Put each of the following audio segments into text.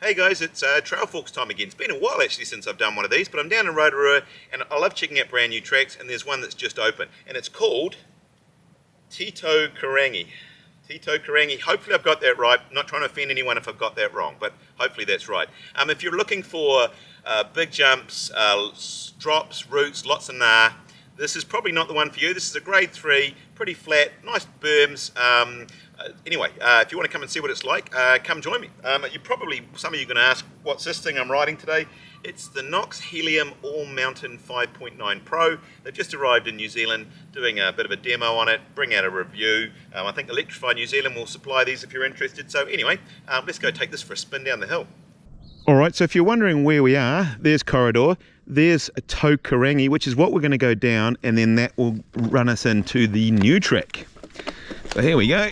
Hey guys, it's Trail Forks time again. It's been a while actually since I've done one of these, but I'm down in Rotorua and I love checking out brand new tracks, and there's one that's just open and it's called Titokorangi. Titokorangi. Hopefully I've got that right. I'm not trying to offend anyone if I've got that wrong, but hopefully that's right. If you're looking for big jumps, drops, roots, lots of this is probably not the one for you. This is a grade 3, pretty flat, nice berms. Anyway, if you want to come and see what it's like, come join me. Some of you are going to ask, what's this thing I'm riding today? It's the Nox Helium All Mountain 5.9 Pro. They've just arrived in New Zealand, doing a bit of a demo on it, bring out a review. I think Electrify New Zealand will supply these if you're interested. So anyway, let's go take this for a spin down the hill. Alright, so if you're wondering where we are, there's Corridor, there's Titokorangi, which is what we're going to go down, and then that will run us into the new track. So here we go.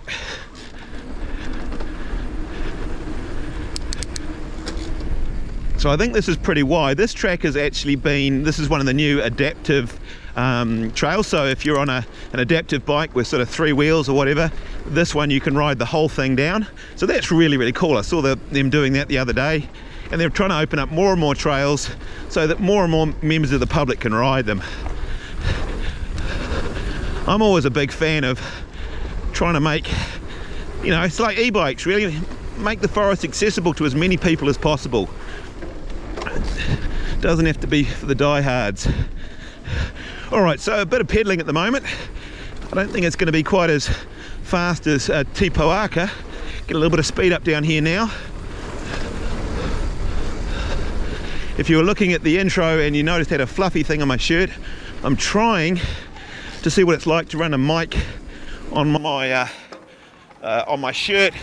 So I think this is pretty wide. This track has actually been, this is one of the new adaptive trails. So if you're on an adaptive bike with sort of 3 wheels or whatever, this one you can ride the whole thing down. So that's really, really cool. I saw them doing that the other day, and they're trying to open up more and more trails so that more and more members of the public can ride them. I'm always a big fan of trying to make, you know, it's like e-bikes really, make the forest accessible to as many people as possible. It doesn't have to be for the diehards. Alright, so a bit of pedaling at the moment. I don't think it's going to be quite as fast as Titokorangi. Get a little bit of speed up down here now. If you were looking at the intro and you noticed I had a fluffy thing on my shirt, I'm trying to see what it's like to run a mic on my shirt,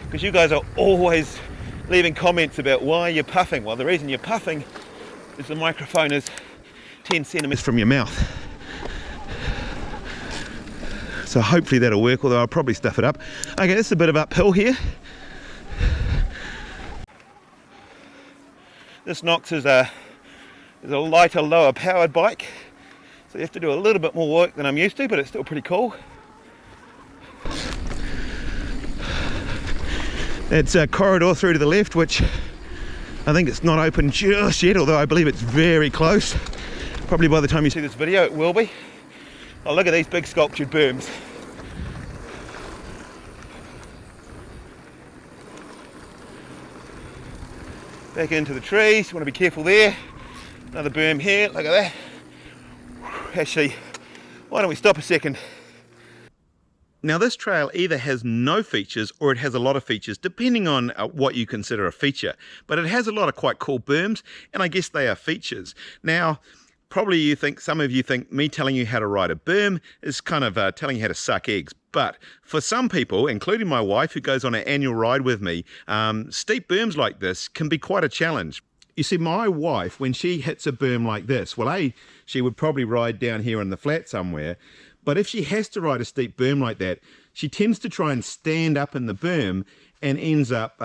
because you guys are always leaving comments about why you're puffing. Well, the reason you're puffing is the microphone is 10 centimeters from your mouth. So hopefully that'll work, although I'll probably stuff it up. Okay, this is a bit of uphill here. This Nox is a lighter, lower powered bike, so you have to do a little bit more work than I'm used to, but it's still pretty cool. It's a corridor through to the left, which I think it's not open just yet, although I believe it's very close. Probably by the time you see this video it will be. Oh, look at these big sculptured berms. Back into the trees, you want to be careful there. Another berm here, look at that. Actually, why don't we stop a second? Now this trail either has no features or it has a lot of features, depending on what you consider a feature. But it has a lot of quite cool berms, and I guess they are features. Now, probably some of you think me telling you how to ride a berm is kind of telling you how to suck eggs. But for some people, including my wife, who goes on an annual ride with me, steep berms like this can be quite a challenge. You see, my wife, when she hits a berm like this, well, she would probably ride down here in the flat somewhere. But if she has to ride a steep berm like that, she tends to try and stand up in the berm and ends up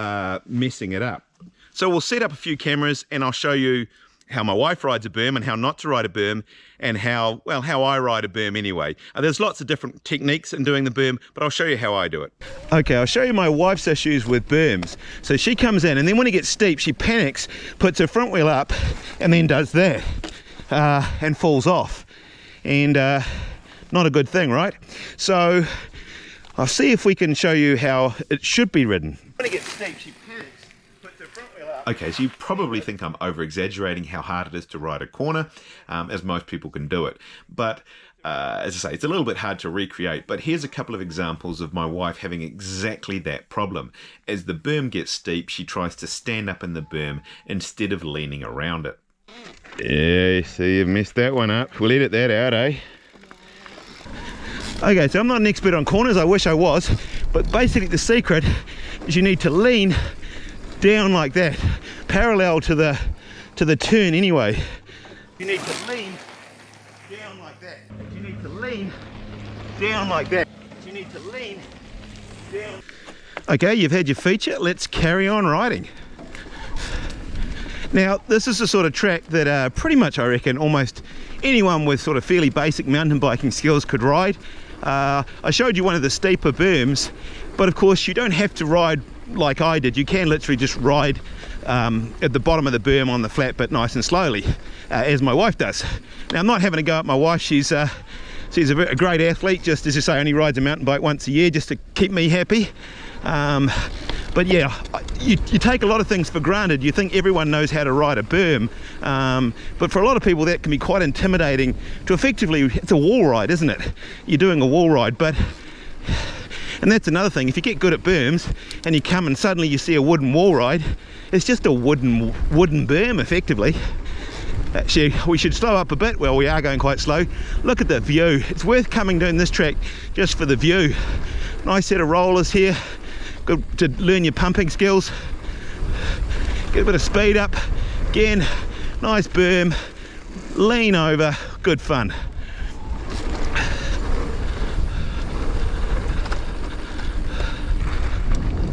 messing it up. So we'll set up a few cameras and I'll show you how my wife rides a berm and how not to ride a berm, and how I ride a berm anyway. There's lots of different techniques in doing the berm, but I'll show you how I do it. Okay, I'll show you my wife's issues with berms. So she comes in, and then when it gets steep, she panics, puts her front wheel up, and then does that, and falls off. And not a good thing, right? So I'll see if we can show you how it should be ridden. When it gets steep, she panics, puts her front wheel up. Okay, so you probably think I'm over-exaggerating how hard it is to ride a corner, as most people can do it. But as I say, it's a little bit hard to recreate, but here's a couple of examples of my wife having exactly that problem. As the berm gets steep, she tries to stand up in the berm instead of leaning around it. Yeah, so you've messed that one up. We'll edit that out, eh? Okay, so I'm not an expert on corners, I wish I was, but basically the secret is you need to lean down like that, parallel to the turn anyway. You need to lean down like that. You need to lean down like that. You need to lean down. Okay, you've had your feature, let's carry on riding. Now, this is the sort of track that pretty much, I reckon, almost anyone with sort of fairly basic mountain biking skills could ride. I showed you one of the steeper berms, but of course you don't have to ride like I did, you can literally just ride at the bottom of the berm on the flat bit nice and slowly, as my wife does. Now I'm not having a go at my wife, she's a great athlete, just as you say, only rides a mountain bike once a year just to keep me happy. But yeah, you take a lot of things for granted. You think everyone knows how to ride a berm, but for a lot of people that can be quite intimidating to effectively, it's a wall ride, isn't it? You're doing a wall ride, and that's another thing, if you get good at berms and you come and suddenly you see a wooden wall ride, it's just a wooden berm effectively. Actually, we should slow up a bit. Well, we are going quite slow. Look at the view. It's worth coming down this track just for the view. Nice set of rollers here. Good to learn your pumping skills. Get a bit of speed up. Again, nice berm. Lean over. Good fun.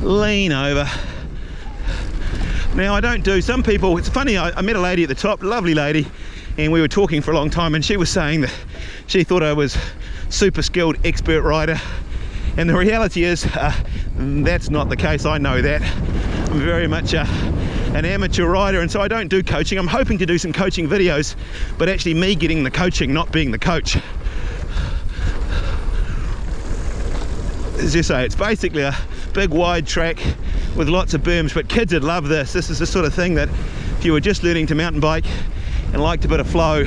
Lean over. Now I don't do, some people, it's funny, I met a lady at the top, lovely lady, and we were talking for a long time, and she was saying that she thought I was super skilled, expert rider, and the reality is that's not the case. I know that. I'm very much an amateur rider, and so I don't do coaching. I'm hoping to do some coaching videos, but actually me getting the coaching, not being the coach. As you say, it's basically a big wide track with lots of berms, but kids would love this. This is the sort of thing that if you were just learning to mountain bike and liked a bit of flow,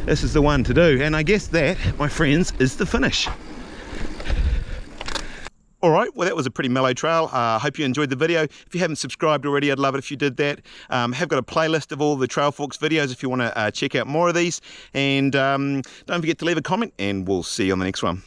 this is the one to do. And I guess that, my friends, is the finish. Alright, well that was a pretty mellow trail. I hope you enjoyed the video. If you haven't subscribed already, I'd love it if you did that. Have got a playlist of all the Trail Forks videos if you want to check out more of these. And don't forget to leave a comment, and we'll see you on the next one.